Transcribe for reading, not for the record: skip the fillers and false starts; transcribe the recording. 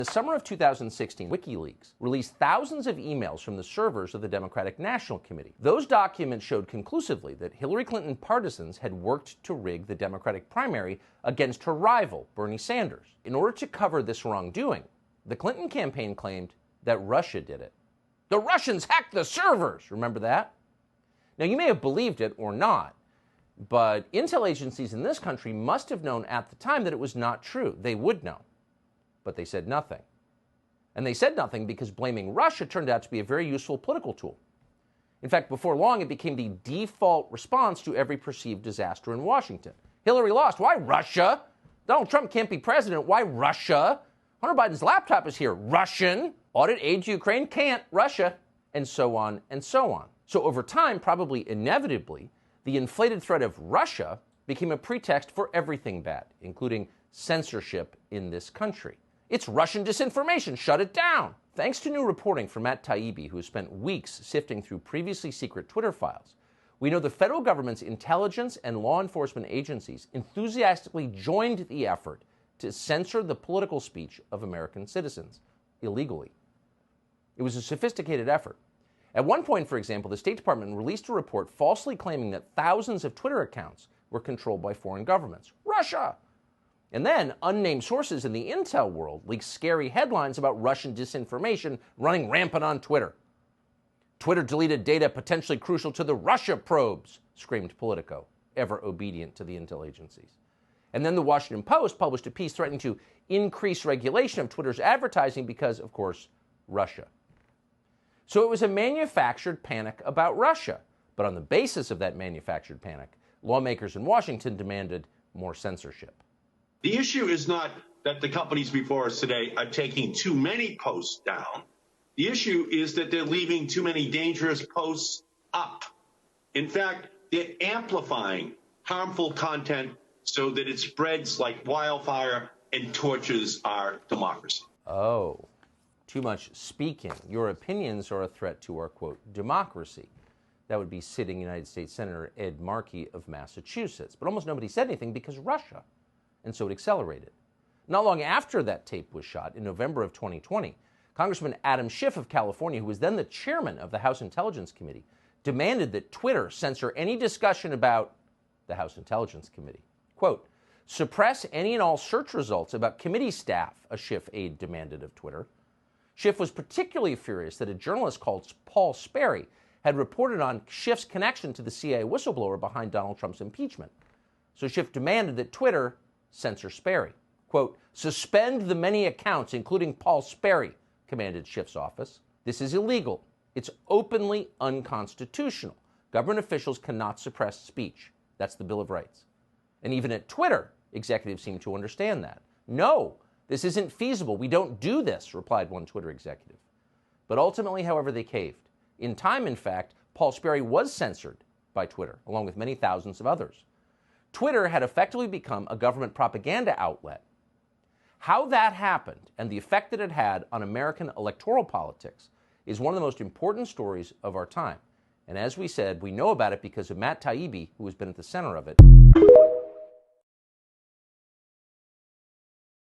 The summer of 2016, WikiLeaks released thousands of emails from the servers of the Democratic National Committee. Those documents showed conclusively that Hillary Clinton partisans had worked to rig the Democratic primary against her rival, Bernie Sanders. In order to cover this wrongdoing, the Clinton campaign claimed that Russia did it. The Russians hacked the servers, remember that? Now, you may have believed it or not, but intel agencies in this country must have known at the time that it was not true. They would know. But they said nothing. And they said nothing because blaming Russia turned out to be a very useful political tool. In fact, before long, it became the default response to every perceived disaster in Washington. Hillary lost. Why Russia? Donald Trump can't be president. Why Russia? Hunter Biden's laptop is here. Russian. Audit aid to Ukraine? Can't. Russia. And so on and so on. So over time, probably inevitably, the inflated threat of Russia became a pretext for everything bad, including censorship in this country. It's Russian disinformation. Shut it down. Thanks to new reporting from Matt Taibbi, who has spent weeks sifting through previously secret Twitter files, we know the federal government's intelligence and law enforcement agencies enthusiastically joined the effort to censor the political speech of American citizens illegally. It was a sophisticated effort. At one point, for example, the State Department released a report falsely claiming that thousands of Twitter accounts were controlled by foreign governments. Russia! And then, unnamed sources in the intel world leaked scary headlines about Russian disinformation running rampant on Twitter. Twitter deleted data potentially crucial to the Russia probes, screamed Politico, ever obedient to the intel agencies. And then the Washington Post published a piece threatening to increase regulation of Twitter's advertising because, of course, Russia. So it was a manufactured panic about Russia. But on the basis of that manufactured panic, lawmakers in Washington demanded more censorship. The issue is not that the companies before us today are taking too many posts down. The issue is that they're leaving too many dangerous posts up. In fact, they're amplifying harmful content so that it spreads like wildfire and torches our democracy. Oh, too much speaking. Your opinions are a threat to our, quote, democracy. That would be sitting United States Senator Ed Markey of Massachusetts. But almost nobody said anything because Russia. And so it accelerated. Not long after that tape was shot, in November of 2020, Congressman Adam Schiff of California, who was then the chairman of the House Intelligence Committee, demanded that Twitter censor any discussion about the House Intelligence Committee. Quote, suppress any and all search results about committee staff, a Schiff aide demanded of Twitter. Schiff was particularly furious that a journalist called Paul Sperry had reported on Schiff's connection to the CIA whistleblower behind Donald Trump's impeachment. So Schiff demanded that Twitter censor Sperry. Quote, suspend the many accounts, including Paul Sperry, commanded Schiff's office. This is illegal. It's openly unconstitutional. Government officials cannot suppress speech. That's the Bill of Rights. And even at Twitter, executives seem to understand that. No, this isn't feasible. We don't do this, replied one Twitter executive. But ultimately, however, they caved. In time, in fact, Paul Sperry was censored by Twitter, along with many thousands of others. Twitter had effectively become a government propaganda outlet. How that happened and the effect that it had on American electoral politics is one of the most important stories of our time. And as we said, we know about it because of Matt Taibbi, who has been at the center of it.